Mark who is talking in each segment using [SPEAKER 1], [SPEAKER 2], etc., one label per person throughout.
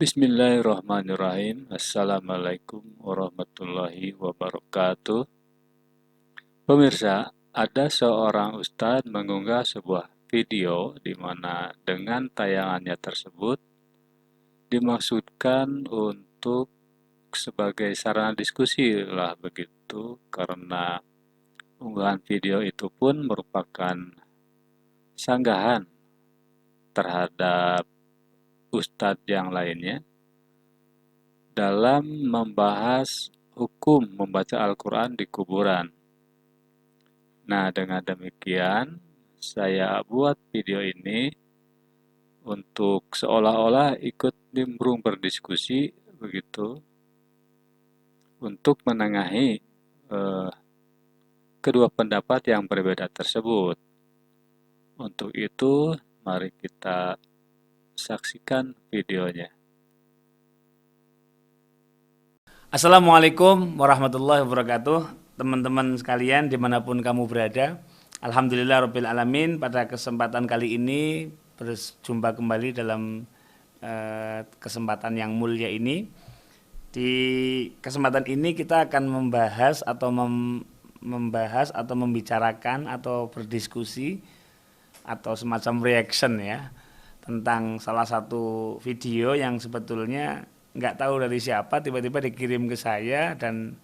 [SPEAKER 1] Bismillahirrahmanirrahim. Assalamualaikum warahmatullahi wabarakatuh. Pemirsa, ada seorang ustadz mengunggah sebuah video di mana dengan tayangannya tersebut dimaksudkan untuk sebagai sarana diskusi lah begitu, karena unggahan video itu pun merupakan sanggahan terhadap ustadz yang lainnya dalam membahas hukum membaca Al-Quran di kuburan. Nah, dengan demikian, saya buat video ini untuk seolah-olah ikut nimbrung berdiskusi, begitu, untuk menengahi kedua pendapat yang berbeda tersebut. Untuk itu, mari kita saksikan videonya.
[SPEAKER 2] Assalamualaikum warahmatullahi wabarakatuh. Teman-teman sekalian dimanapun kamu berada, Alhamdulillahirrabbilalamin. Pada kesempatan kali ini berjumpa kembali dalam kesempatan yang mulia ini. Di kesempatan ini kita akan membahas atau membicarakan atau berdiskusi atau semacam reaction ya, tentang salah satu video yang sebetulnya nggak tahu dari siapa, tiba-tiba dikirim ke saya dan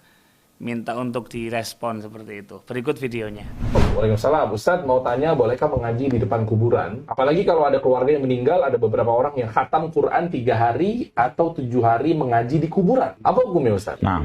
[SPEAKER 2] minta untuk direspon seperti itu. Berikut videonya.
[SPEAKER 3] Waalaikumsalam. Ustadz mau tanya, bolehkah mengaji di depan kuburan? Apalagi kalau ada keluarga yang meninggal, ada beberapa orang yang khatam Quran 3 hari atau 7 hari mengaji di kuburan. Apa hukumnya Ustadz?
[SPEAKER 4] Nah,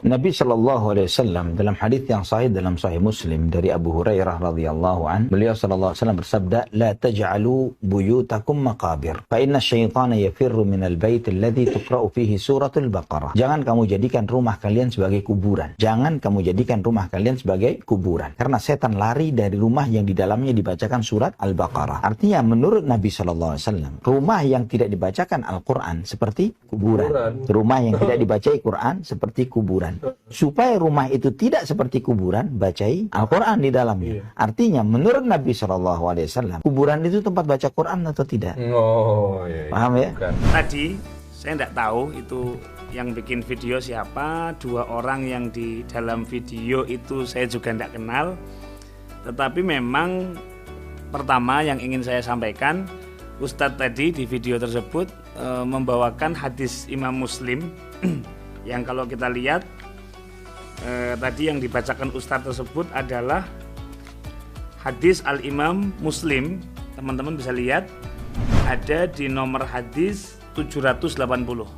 [SPEAKER 4] Nabi SAW dalam hadis yang sahih dalam Sahih Muslim dari Abu Hurairah radhiyallahu an, beliau SAW bersabda, "La taj'alu buyutakum maqabir, fa inna syaitana yafirru minal bait alladhi tuqra'u fihi suratul Baqarah." Jangan kamu jadikan rumah kalian sebagai kuburan. Jangan kamu jadikan rumah kalian sebagai kuburan, karena setan lari dari rumah yang di dalamnya dibacakan surat Al-Baqarah. Artinya menurut Nabi SAW, rumah yang tidak dibacakan Al-Quran seperti kuburan. Rumah yang tidak dibacai Quran seperti kuburan. Supaya rumah itu tidak seperti kuburan, bacai Al-Quran di dalamnya. Artinya menurut Nabi SAW, kuburan itu tempat baca Quran atau tidak?
[SPEAKER 3] Oh, iya.
[SPEAKER 4] Paham ya?
[SPEAKER 2] Tadi saya tidak tahu itu yang bikin video siapa, dua orang yang di dalam video itu saya juga tidak kenal. Tetapi memang pertama yang ingin saya sampaikan, Ustadz tadi di video tersebut membawakan hadis Imam Muslim yang kalau kita lihat tadi yang dibacakan Ustadz tersebut adalah hadis Al-Imam Muslim. Teman-teman bisa lihat ada di nomor hadis 780.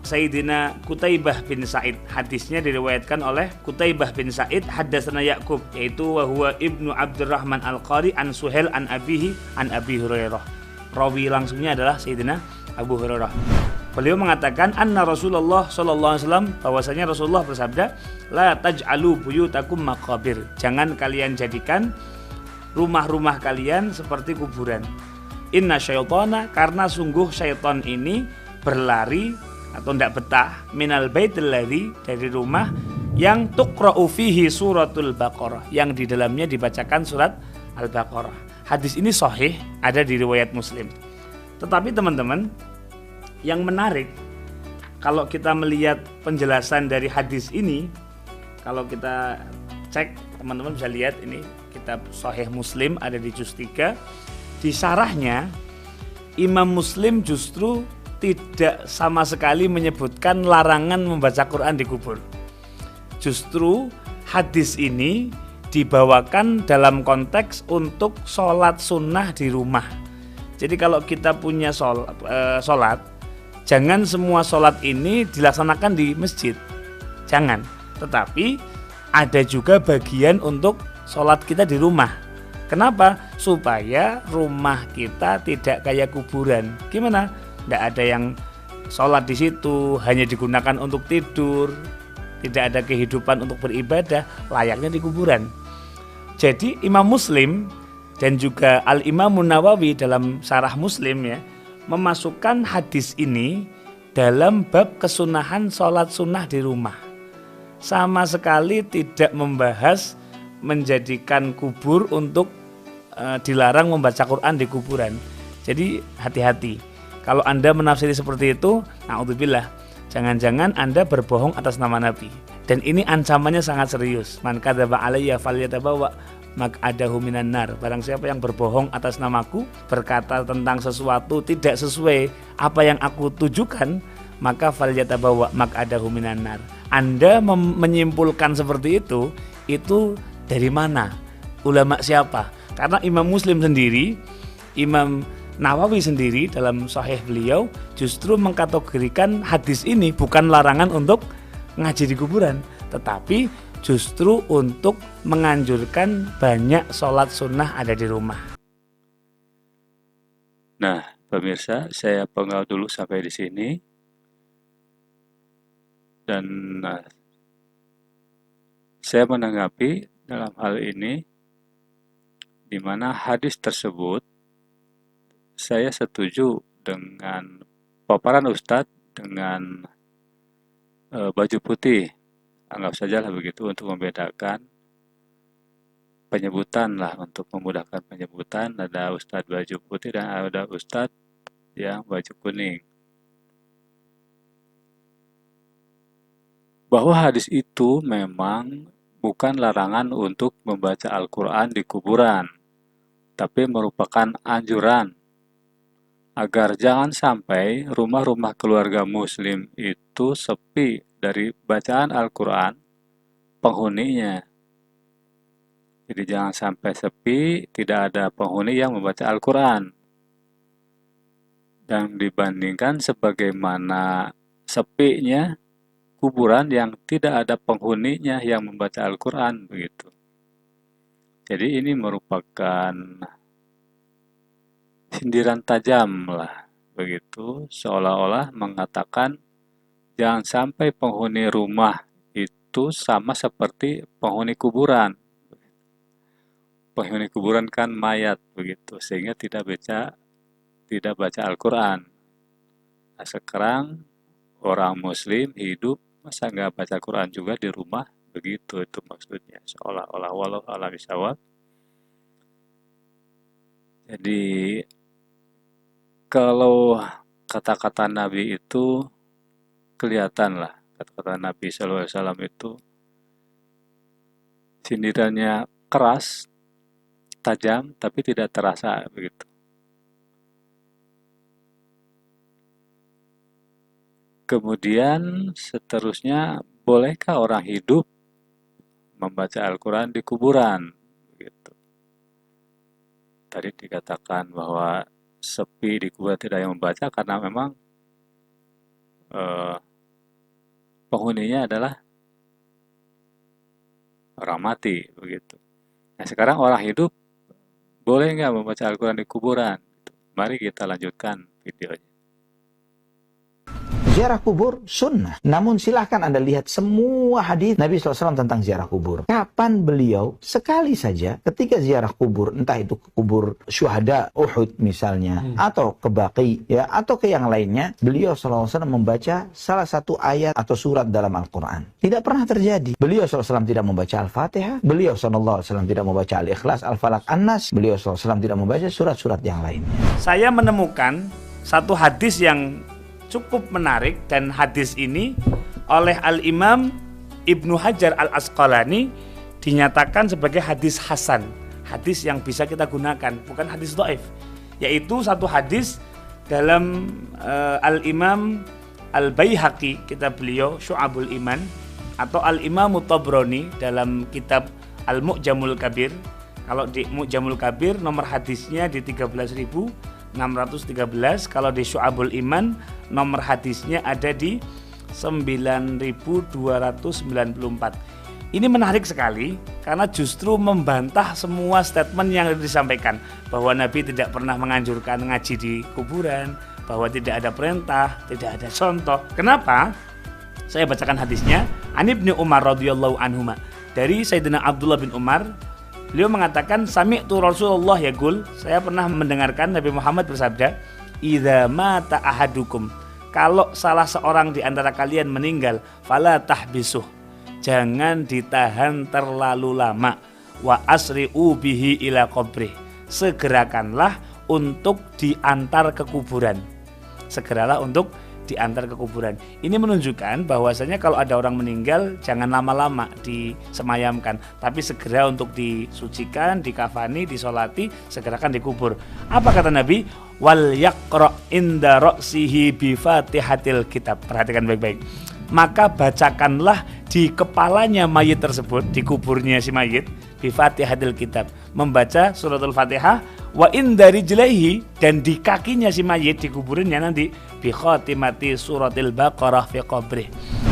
[SPEAKER 2] Sayyidina Qutaibah bin Sa'id, hadisnya diriwayatkan oleh Qutaibah bin Sa'id haddatsana Ya'qub, yaitu wa huwa ibnu Abdurrahman Al-Qari an Suhail an Abihi an Abi Hurairah. Rawi langsungnya adalah Sayyidina Abu Hurairah. Beliau mengatakan anna Rasulullah sallallahu alaihi wasallam, bahwasanya Rasulullah bersabda, la taj'alu buyutakum maqabir. Jangan kalian jadikan rumah-rumah kalian seperti kuburan. Inna syaitana, karena sungguh syaitan ini berlari atau tidak betah minal baitil ladzi, dari rumah yang tuqra'u fihi suratul Baqarah, yang di dalamnya dibacakan surat Al-Baqarah. Hadis ini sahih, ada di riwayat Muslim. Tetapi teman-teman, yang menarik kalau kita melihat penjelasan dari hadis ini, kalau kita cek, teman-teman bisa lihat ini kitab Sahih Muslim ada di juz 3. Di syarahnya Imam Muslim justru tidak sama sekali menyebutkan larangan membaca Quran di kubur. Justru hadis ini dibawakan dalam konteks untuk sholat sunnah di rumah. Jadi kalau kita punya sholat, jangan semua sholat ini dilaksanakan di masjid. Jangan. Tetapi ada juga bagian untuk sholat kita di rumah. Kenapa? Supaya rumah kita tidak kayak kuburan. Gimana? Tidak ada yang sholat di situ, hanya digunakan untuk tidur, tidak ada kehidupan untuk beribadah, layaknya di kuburan. Jadi Imam Muslim dan juga Al-Imam Nawawi dalam Syarah Muslim ya, memasukkan hadis ini dalam bab kesunahan sholat sunnah di rumah. Sama sekali tidak membahas menjadikan kubur untuk dilarang membaca Quran di kuburan. Jadi hati-hati. Kalau Anda menafsiri seperti itu, na'udzubillah, jangan-jangan Anda berbohong atas nama Nabi. Dan ini ancamannya sangat serius. Man kadzaba alayya falyatabawa maq'adahu minan nar. Barang siapa yang berbohong atas namaku, berkata tentang sesuatu tidak sesuai apa yang aku tujukan, maka falyatabawa maq'adahu minan nar. Anda menyimpulkan seperti itu dari mana? Ulama siapa? Karena Imam Muslim sendiri, Imam Nawawi sendiri dalam Sahih beliau justru mengkategorikan hadis ini bukan larangan untuk ngaji di kuburan, tetapi justru untuk menganjurkan banyak sholat sunnah ada di rumah.
[SPEAKER 1] Nah, pemirsa, saya penggal dulu sampai di sini. Dan saya menanggapi dalam hal ini, di mana hadis tersebut saya setuju dengan paparan Ustadz dengan baju putih. Anggap sajalah begitu untuk membedakan penyebutan lah, untuk memudahkan penyebutan. Ada Ustadz baju putih dan ada Ustadz yang baju kuning. Bahwa hadis itu memang bukan larangan untuk membaca Al-Quran di kuburan, tapi merupakan anjuran agar jangan sampai rumah-rumah keluarga muslim itu sepi dari bacaan Al-Quran penghuninya. Jadi jangan sampai sepi, tidak ada penghuni yang membaca Al-Quran. Dan dibandingkan sebagaimana sepinya kuburan yang tidak ada penghuninya yang membaca Al-Quran begitu. Jadi ini merupakan sindiran tajam lah begitu, seolah-olah mengatakan jangan sampai penghuni rumah itu sama seperti penghuni kuburan. Penghuni kuburan kan mayat begitu, sehingga tidak baca Al-Quran. Nah, sekarang orang muslim hidup masa nggak baca Quran juga di rumah begitu, itu maksudnya, seolah-olah. Wallahu a'lam bishawab. Jadi kalau kata-kata Nabi itu kelihatan lah, kata-kata Nabi SAW itu sindirannya keras, tajam, tapi tidak terasa begitu. Kemudian seterusnya, bolehkah orang hidup membaca Al-Quran di kuburan? Begitu. Tadi dikatakan bahwa sepi di kuburan tidak yang membaca karena memang penghuninya adalah orang mati begitu. Nah, sekarang orang hidup boleh nggak membaca Al-Quran di kuburan? Mari kita lanjutkan videonya.
[SPEAKER 4] Ziarah kubur sunnah. Namun silahkan Anda lihat semua hadis Nabi SAW tentang ziarah kubur. Kapan beliau sekali saja ketika ziarah kubur, entah itu ke kubur syuhada Uhud misalnya, atau ke Baqi, ya, atau ke yang lainnya, beliau SAW membaca salah satu ayat atau surat dalam Al-Quran. Tidak pernah terjadi. Beliau SAW tidak membaca Al-Fatihah, beliau SAW tidak membaca Al-Ikhlas, Al-Falaq, An-Nas, beliau SAW tidak membaca surat-surat yang lain.
[SPEAKER 2] Saya menemukan satu hadis yang cukup menarik, dan hadis ini oleh Al-Imam Ibnu Hajar Al-Asqalani dinyatakan sebagai hadis hasan, hadis yang bisa kita gunakan, bukan hadis dhaif. Yaitu satu hadis dalam Al-Imam Al-Baihaqi, kitab beliau Syu'abul Iman, atau Al-Imam Tabrani dalam kitab Al-Mu'jamul Kabir. Kalau di Mu'jamul Kabir nomor hadisnya di 13.613, kalau di Syu'abul Iman nomor hadisnya ada di 9.294. Ini menarik sekali karena justru membantah semua statement yang disampaikan bahwa Nabi tidak pernah menganjurkan ngaji di kuburan, bahwa tidak ada perintah, tidak ada contoh. Kenapa? Saya bacakan hadisnya. An Ibnu Umar radhiyallahu anhuma, dari Sayyidina Abdullah bin Umar. Beliau mengatakan, sami'tu Rasulullah yaqul, saya pernah mendengarkan Nabi Muhammad bersabda, idza mata ahadukum, kalau salah seorang di antara kalian meninggal, fala tahbisuh, jangan ditahan terlalu lama, wa asri'u bihi ila qabri, segerakanlah untuk diantar ke kuburan. segeralah untuk diantar ke kuburan. Ini menunjukkan bahwasanya kalau ada orang meninggal jangan lama-lama disemayamkan, tapi segera untuk disucikan, dikafani, disolati, segerakan dikubur. Apa kata Nabi? Wal yaqra inda ra'sihi bi Fatihatil Kitab. Perhatikan baik-baik. Maka bacakanlah di kepalanya mayit tersebut, di kuburnya si mayit, bi Fatihatil Kitab, membaca suratul Fatihah, wa inda rijlaihi, dan di kakinya si mayit di kuburannya nanti bi khatimati suratil Baqarah fi qabrih.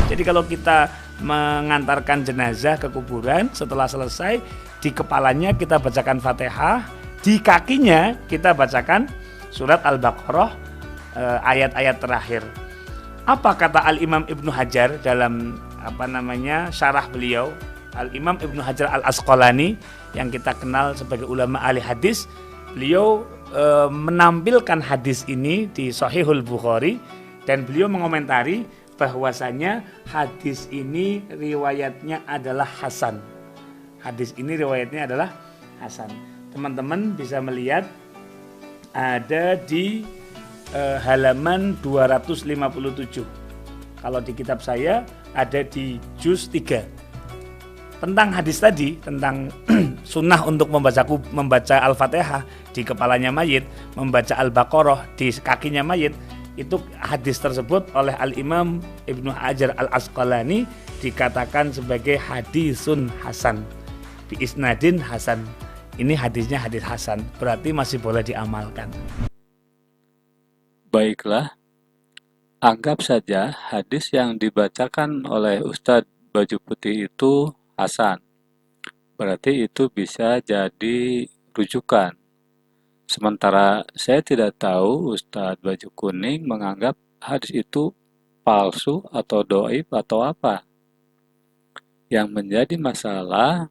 [SPEAKER 2] Jadi kalau kita mengantarkan jenazah ke kuburan, setelah selesai di kepalanya kita bacakan Fatihah, di kakinya kita bacakan surat Al-Baqarah, ayat-ayat terakhir. Apa kata Al-Imam Ibnu Hajar dalam syarah beliau, Al-Imam Ibnu Hajar Al-Asqalani yang kita kenal sebagai ulama ahli hadis. Beliau menampilkan hadis ini di Sahihul Bukhari dan beliau mengomentari bahwasanya hadis ini riwayatnya adalah hasan. Hadis ini riwayatnya adalah hasan. Teman-teman bisa melihat ada di halaman 257. Kalau di kitab saya ada di juz 3. Tentang hadis tadi, tentang sunnah untuk membaca Al-Fatihah di kepalanya mayit, membaca Al-Baqarah di kakinya mayit, itu hadis tersebut oleh Al-Imam Ibnu Hajar Al-Asqalani dikatakan sebagai hadisun hasan, bi isnadin hasan. Ini hadisnya hadis hasan, berarti masih boleh diamalkan.
[SPEAKER 1] Baiklah, anggap saja hadis yang dibacakan oleh Ustadz Baju Putih itu hasan. Berarti itu bisa jadi rujukan. Sementara saya tidak tahu Ustadz Baju Kuning menganggap hadis itu palsu atau doib atau apa. Yang menjadi masalah,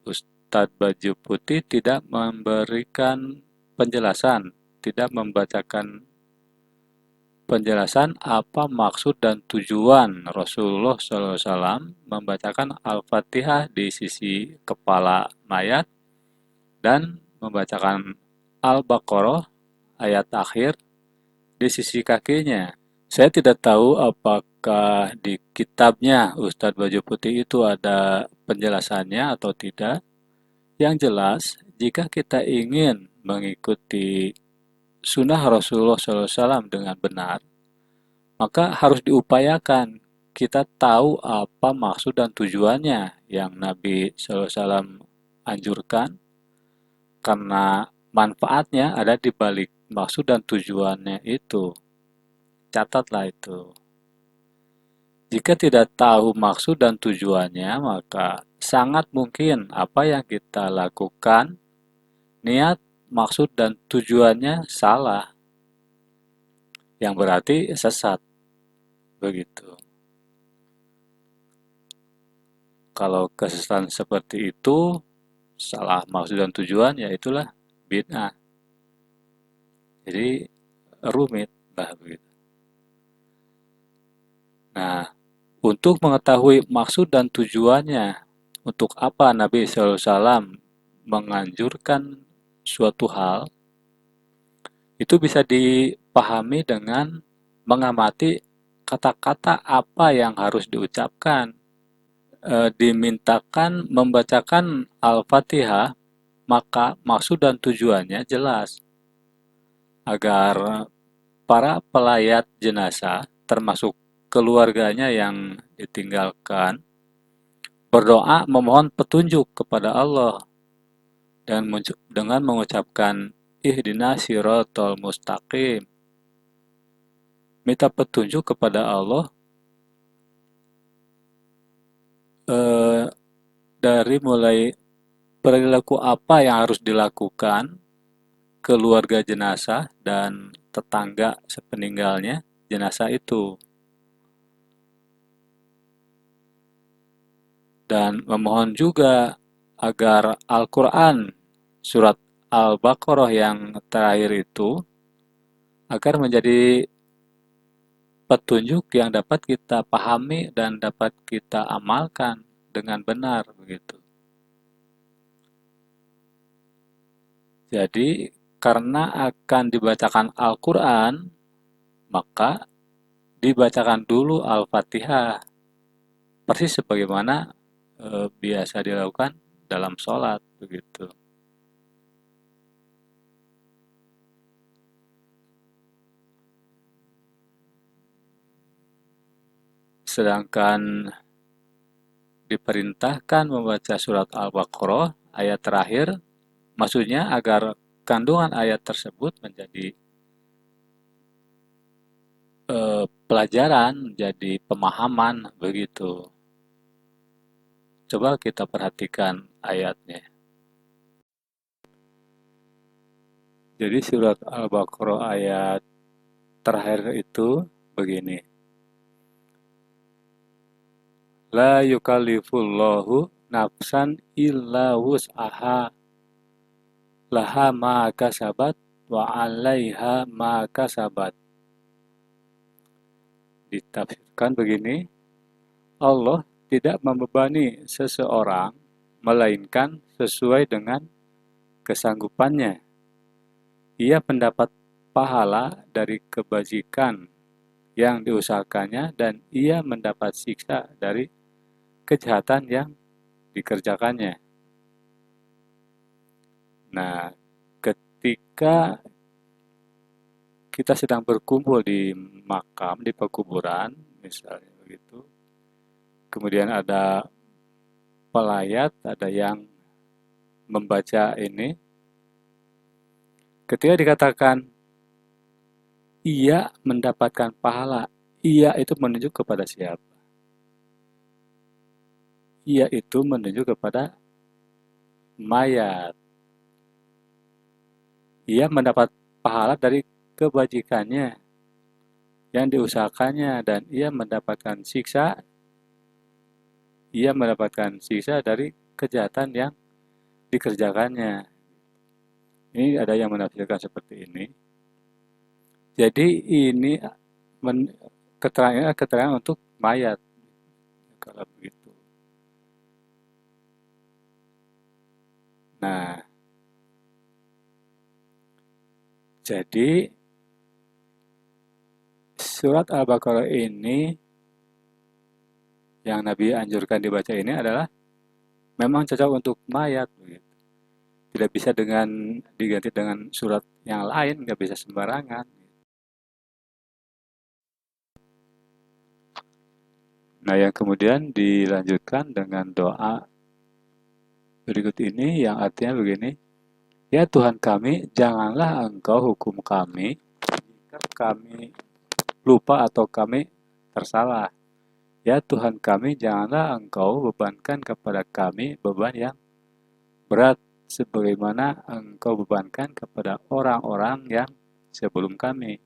[SPEAKER 1] Ustadz Baju Putih tidak memberikan penjelasan, tidak membacakan penjelasan apa maksud dan tujuan Rasulullah SAW membacakan Al-Fatihah di sisi kepala mayat dan membacakan Al-Baqarah ayat akhir di sisi kakinya. Saya tidak tahu apakah di kitabnya Ustadz Baju Putih itu ada penjelasannya atau tidak. Yang jelas, jika kita ingin mengikuti sunnah Rasulullah SAW dengan benar, maka harus diupayakan kita tahu apa maksud dan tujuannya yang Nabi SAW anjurkan, karena manfaatnya ada di balik maksud dan tujuannya itu. Catatlah itu. Jika tidak tahu maksud dan tujuannya, maka sangat mungkin apa yang kita lakukan, niat, maksud dan tujuannya salah, yang berarti sesat. Begitu. Kalau kesesatan seperti itu, salah maksud dan tujuan, ya itulah bid'ah. Jadi rumit lah begitu. Nah, untuk mengetahui maksud dan tujuannya, untuk apa Nabi SAW menganjurkan suatu hal, itu bisa dipahami dengan mengamati kata-kata apa yang harus diucapkan. Dimintakan membacakan Al-Fatihah, maka maksud dan tujuannya jelas. Agar para pelayat jenazah, termasuk keluarganya yang ditinggalkan, berdoa memohon petunjuk kepada Allah dan dengan mengucapkan ihdinas siratal mustaqim, minta petunjuk kepada Allah dari mulai perilaku apa yang harus dilakukan keluarga jenazah dan tetangga sepeninggalnya jenazah itu, dan memohon juga agar Al-Quran surat Al-Baqarah yang terakhir itu agar menjadi petunjuk yang dapat kita pahami dan dapat kita amalkan dengan benar begitu. Jadi karena akan dibacakan Al-Quran maka dibacakan dulu Al-Fatihah, persis sebagaimana biasa dilakukan dalam sholat begitu. Sedangkan diperintahkan membaca surat Al-Baqarah ayat terakhir, maksudnya agar kandungan ayat tersebut menjadi pelajaran, menjadi pemahaman begitu. Coba kita perhatikan ayatnya. Jadi surat Al-Baqarah ayat terakhir itu begini. La yukallifullahu nafsan illa wus'aha laha ma kasabat wa 'alaiha ma kasabat. Ditafsirkan begini, Allah tidak membebani seseorang melainkan sesuai dengan kesanggupannya. Ia mendapat pahala dari kebajikan yang diusahakannya dan ia mendapat siksa dari kejahatan yang dikerjakannya. Nah, ketika kita sedang berkumpul di makam, di pekuburan, misalnya begitu, kemudian ada pelayat, ada yang membaca ini, ketika dikatakan ia mendapatkan pahala, ia itu menunjuk kepada siapa? Ia itu menunjuk kepada mayat. Ia mendapat pahala dari kebajikannya yang diusahakannya dan ia mendapatkan siksa dari kejahatan yang dikerjakannya. Ini ada yang menafsirkan seperti ini. Jadi ini keterangan untuk mayat kalau begitu. Nah, jadi surat Al-Baqarah ini yang Nabi anjurkan dibaca ini adalah memang cocok untuk mayat begitu. Tidak bisa diganti dengan surat yang lain, nggak bisa sembarangan. Nah, yang kemudian dilanjutkan dengan doa berikut ini yang artinya begini. Ya Tuhan kami, janganlah Engkau hukum kami jika kami lupa atau kami tersalah. Ya Tuhan kami, janganlah Engkau bebankan kepada kami beban yang berat sebagaimana Engkau bebankan kepada orang-orang yang sebelum kami.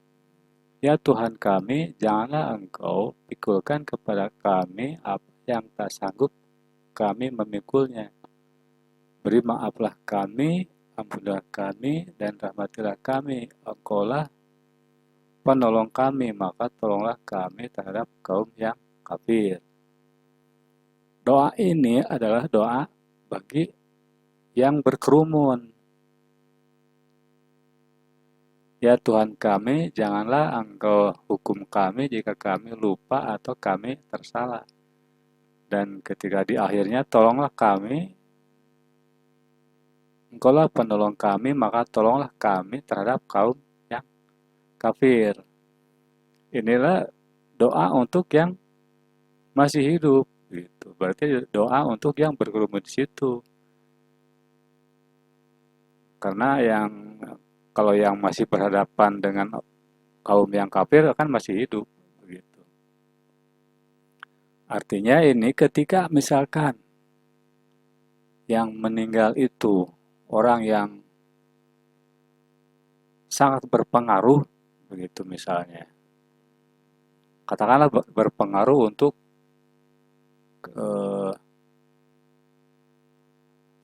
[SPEAKER 1] Ya Tuhan kami, janganlah Engkau pikulkan kepada kami apa yang tak sanggup kami memikulnya. Beri maaflah kami, ampunilah kami, dan rahmatilah kami. Engkaulah penolong kami, maka tolonglah kami terhadap kaum yang kafir. Doa ini adalah doa bagi yang berkerumun. Ya Tuhan kami, janganlah Engkau hukum kami jika kami lupa atau kami tersalah. Dan ketika di akhirnya, tolonglah kami, Engkaulah penolong kami, maka tolonglah kami terhadap kaum yang kafir. Inilah doa untuk yang masih hidup. Gitu. Berarti doa untuk yang berkerumun di situ. Karena kalau yang masih berhadapan dengan kaum yang kafir kan masih hidup. Begitu. Artinya ini ketika misalkan yang meninggal itu orang yang sangat berpengaruh, begitu misalnya. Katakanlah berpengaruh untuk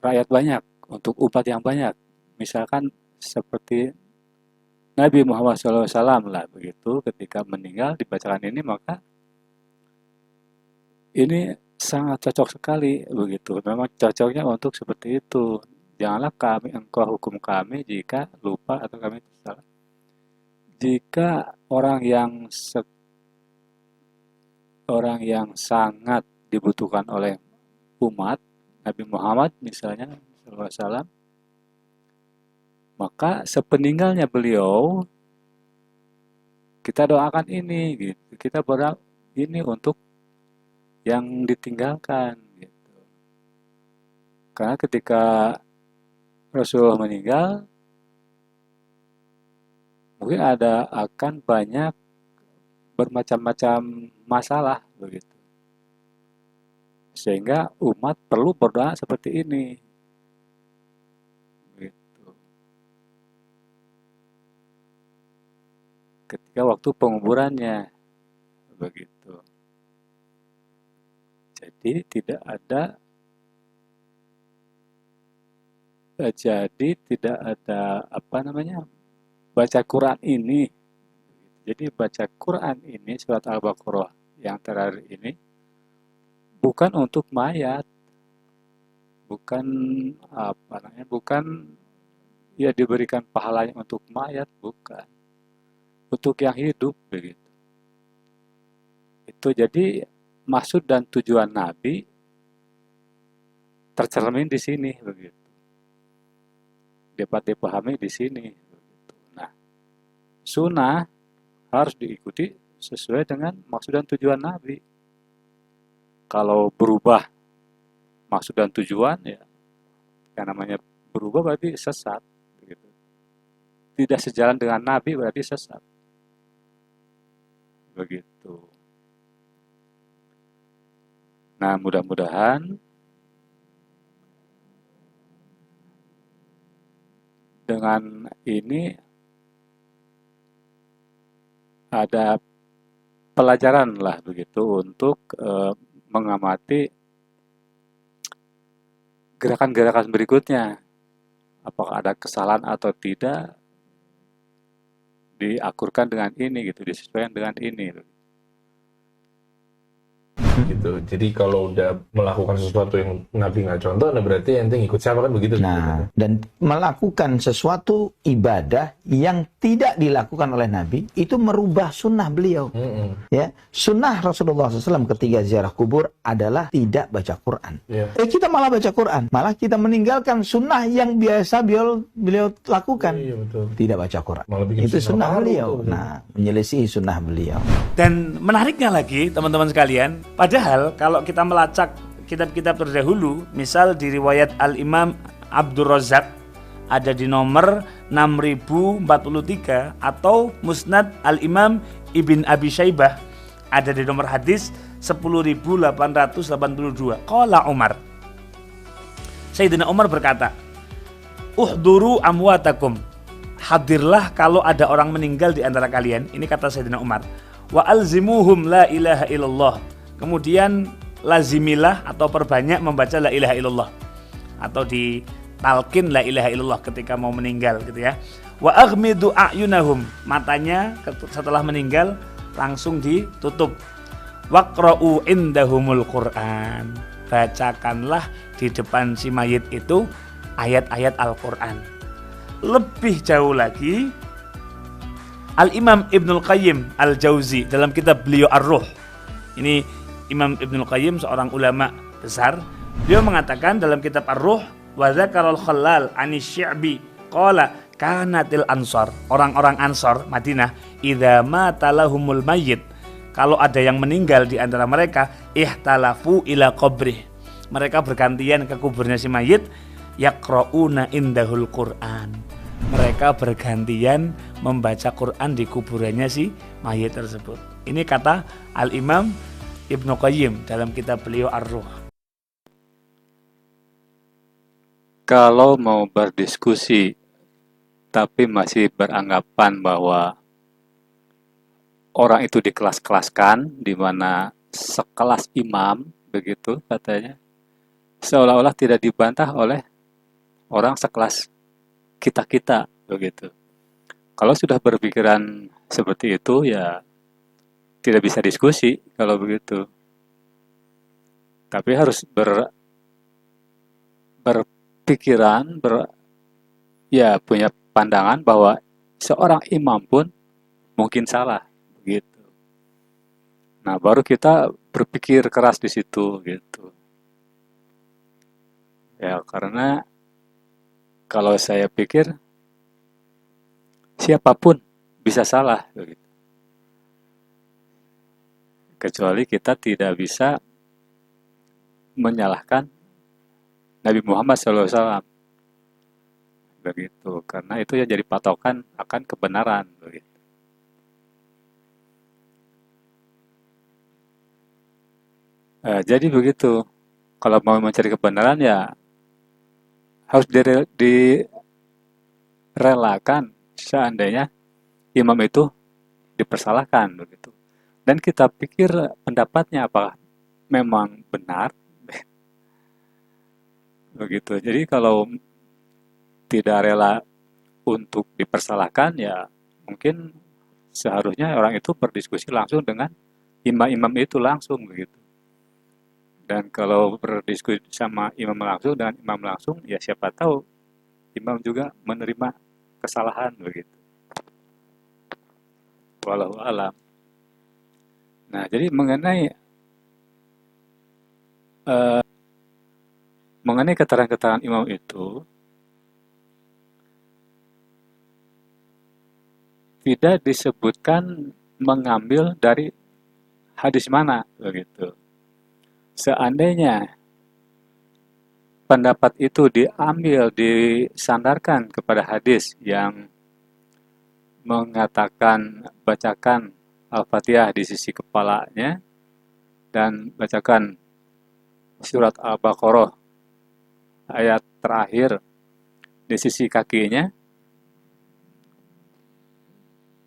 [SPEAKER 1] rakyat banyak, untuk umat yang banyak. Misalkan seperti Nabi Muhammad SAW lah begitu, ketika meninggal dibacakan ini, maka ini sangat cocok sekali begitu. Memang cocoknya untuk seperti itu. Janganlah Engkau hukum kami jika lupa atau kami tersalah. jika orang yang sangat dibutuhkan oleh umat Nabi Muhammad misalnya sallallahu alaihi wasallam, maka sepeninggalnya beliau kita doakan ini gitu. Kita berdoa ini untuk yang ditinggalkan gitu. Karena ketika Rasulullah meninggal, mungkin akan banyak bermacam-macam masalah begitu. Sehingga umat perlu berdoa seperti ini. Gitu. Ketika waktu penguburannya begitu. Jadi tidak ada baca Quran ini. Jadi baca Quran ini surat Al-Baqarah yang terakhir ini bukan untuk mayat, bukan bukan ya diberikan pahalanya untuk mayat, bukan untuk yang hidup begitu. Itu jadi maksud dan tujuan Nabi tercermin di sini begitu. Dapat dipahami di sini begitu. Nah, sunnah harus diikuti sesuai dengan maksud dan tujuan Nabi. Kalau berubah maksud dan tujuan, ya yang namanya berubah berarti sesat. Begitu. Tidak sejalan dengan Nabi berarti sesat. Begitu. Nah, mudah-mudahan dengan ini ada pelajaran lah begitu untuk mengamati gerakan-gerakan berikutnya. Apakah ada kesalahan atau tidak, diakurkan dengan ini gitu, disesuaikan dengan ini.
[SPEAKER 3] Gitu. Jadi kalau udah melakukan sesuatu yang Nabi nggak contoh, nah berarti ente ngikut siapa kan begitu?
[SPEAKER 4] Nah, dan melakukan sesuatu ibadah yang tidak dilakukan oleh Nabi itu merubah sunnah beliau. Ya, sunnah Rasulullah SAW ketika ziarah kubur adalah tidak baca Quran. Kita malah baca Quran, malah kita meninggalkan sunnah yang biasa beliau lakukan.
[SPEAKER 3] Betul.
[SPEAKER 4] Tidak baca Quran.
[SPEAKER 3] Itu
[SPEAKER 4] sunnah beliau. Nah, menyelisihi sunnah beliau.
[SPEAKER 2] Dan menariknya lagi teman-teman sekalian, padahal kalau kita melacak kitab-kitab terdahulu, misal di riwayat Al-Imam Abdur Razzaq ada di nomor 6043 atau Musnad Al-Imam Ibn Abi Syaibah ada di nomor hadis 10.882. Qala Umar, Sayyidina Umar berkata, "Uhduru amwatakum." Hadirlah kalau ada orang meninggal di antara kalian. Ini kata Sayyidina Umar. Wa alzimuhum la ilaha illallah. Kemudian lazimilah atau perbanyak membaca la ilaha illallah atau ditalkin la ilaha illallah ketika mau meninggal gitu ya. Wa aghmidu a'yunahum, matanya setelah meninggal langsung ditutup. Waqra'u indahumul Qur'an, bacakanlah di depan si mayit itu ayat-ayat Al-Qur'an. Lebih jauh lagi, Al-Imam Ibnul Qayyim Al-Jauzi dalam kitab beliau Ar-Ruh. Ini Imam Ibnul Qayyim seorang ulama besar. Beliau mengatakan dalam kitab Ar-Ruh, wa dzakarul Khallal anisy-Sya'bi qala kanatil ansar, orang-orang Ansar Madinah, idza mata lahumul mayyit, kalau ada yang meninggal di antara mereka, ihtalafu ila qabrih, mereka bergantian ke kuburnya si mayit, yaqra'una indahul Qur'an, mereka bergantian membaca Quran di kuburannya si mayit tersebut. Ini kata Al-Imam Ibnu Qayyim dalam kitab beliau Ar-Ruh.
[SPEAKER 1] Kalau mau berdiskusi tapi masih beranggapan bahwa orang itu dikelas-kelaskan, di mana sekelas imam begitu katanya, seolah-olah tidak dibantah oleh orang sekelas kita-kita begitu. Kalau sudah berpikiran seperti itu, ya tidak bisa diskusi kalau begitu. Tapi harus berpikiran, punya pandangan bahwa seorang imam pun mungkin salah, begitu. Nah, baru kita berpikir keras di situ, gitu. Ya, karena kalau saya pikir siapapun bisa salah, begitu. Kecuali kita tidak bisa menyalahkan Nabi Muhammad SAW, begitu. Karena itu yang jadi patokan akan kebenaran, begitu. Jadi begitu. Kalau mau mencari kebenaran ya harus direlakan seandainya imam itu dipersalahkan, begitu. Dan kita pikir pendapatnya apakah memang benar, begitu. Jadi kalau tidak rela untuk dipersalahkan, ya mungkin seharusnya orang itu berdiskusi langsung dengan imam-imam itu langsung, begitu. Dan kalau berdiskusi sama imam langsung dengan imam langsung, ya siapa tahu imam juga menerima kesalahan, begitu. Wallahu alam. Nah, jadi mengenai keterangan-keterangan imam itu tidak disebutkan mengambil dari hadis mana, begitu. Seandainya pendapat itu diambil, disandarkan kepada hadis yang mengatakan bacakan Al-Fatihah di sisi kepalanya dan bacakan surat Al-Baqarah ayat terakhir di sisi kakinya,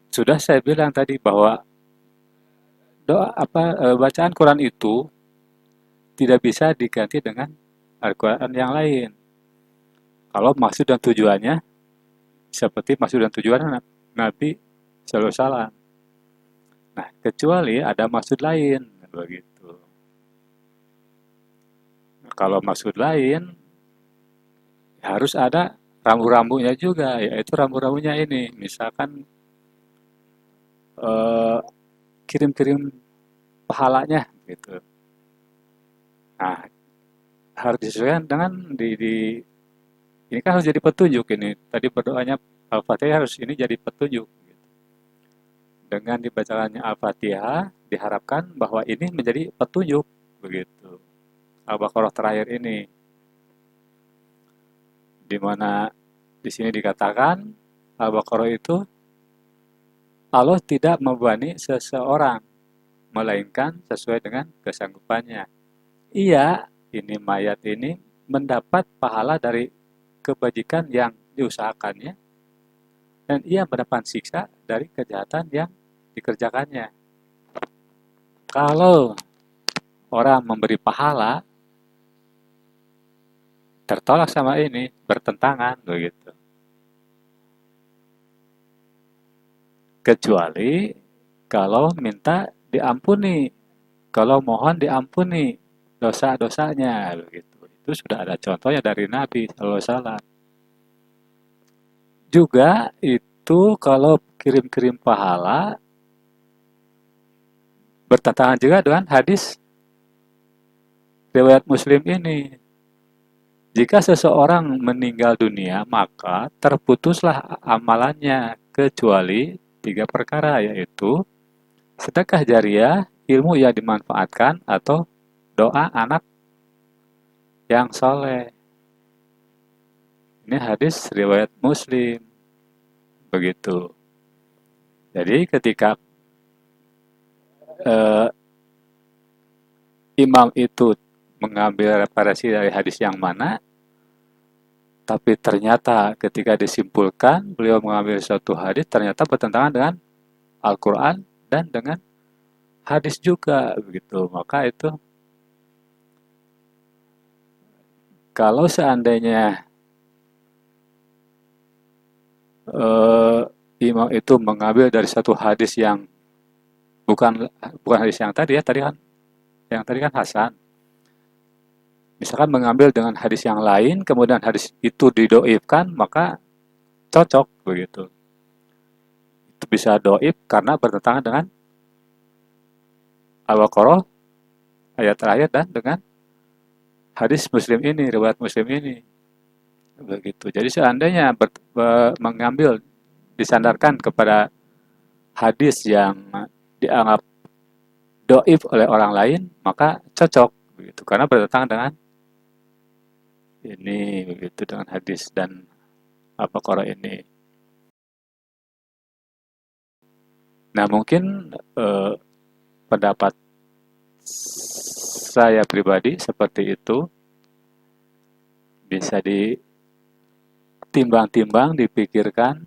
[SPEAKER 1] sudah saya bilang tadi bahwa bacaan Quran itu tidak bisa diganti dengan Al-Quran yang lain. Kalau maksud dan tujuannya seperti maksud dan tujuan Nabi Sallallahu Alaihi Wasallam. Nah, kecuali ada maksud lain, begitu. Kalau maksud lain harus ada rambu-rambunya juga, yaitu rambu-rambunya ini, misalkan kirim-kirim pahalanya, gitu. Nah, harus disesuaikan dengan ini kan harus jadi petunjuk ini. Tadi berdoanya Al-Fatihah harus ini jadi petunjuk. Gitu. Dengan dibacakannya Al-Fatihah diharapkan bahwa ini menjadi petunjuk, begitu. Al-Baqarah terakhir ini, di mana di sini dikatakan Al-Baqarah itu Allah tidak membebani seseorang, melainkan sesuai dengan kesanggupannya. Iya, ini mayat ini mendapat pahala dari kebajikan yang diusahakannya, dan ia mendapat siksa dari kejahatan yang dikerjakannya. Kalau orang memberi pahala, tertolak sama ini, bertentangan, begitu. Kecuali kalau minta diampuni, kalau mohon diampuni dosa-dosanya, begitu. Itu sudah ada contohnya dari Nabi SAW. Juga itu kalau kirim-kirim pahala bertentangan juga dengan hadis riwayat Muslim ini. Jika seseorang meninggal dunia, maka terputuslah amalannya kecuali 3 perkara, yaitu sedekah jariah, ilmu yang dimanfaatkan, atau doa anak yang soleh. Ini hadis riwayat Muslim, begitu. Jadi ketika imam itu mengambil referensi dari hadis yang mana, tapi ternyata ketika disimpulkan beliau mengambil suatu hadis ternyata bertentangan dengan Al-Quran dan dengan hadis juga, begitu. Maka itu kalau seandainya imam itu mengambil dari satu hadis yang bukan hadis yang tadi ya, yang tadi kan hasan. Misalkan mengambil dengan hadis yang lain, kemudian hadis itu didoifkan, maka cocok, begitu. Itu bisa doib karena bertentangan dengan Al-Baqarah ayat terakhir dan dengan hadis Muslim ini, riwayat Muslim ini. Begitu. Jadi seandainya mengambil disandarkan kepada hadis yang dianggap doib oleh orang lain, maka cocok begitu karena bertentangan dengan ini begitu dengan hadis dan Al-Baqarah ini. Nah, mungkin pendapat saya pribadi seperti itu bisa ditimbang-timbang, dipikirkan,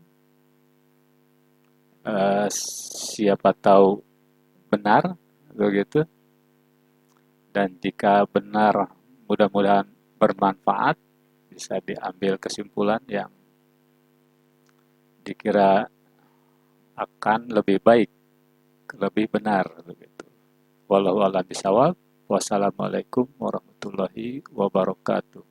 [SPEAKER 1] siapa tahu benar begitu, dan jika benar mudah-mudahan bermanfaat, bisa diambil kesimpulan yang dikira akan lebih baik, lebih benar begitu. Wallahu a'lam bishawab. Wassalamualaikum warahmatullahi wabarakatuh.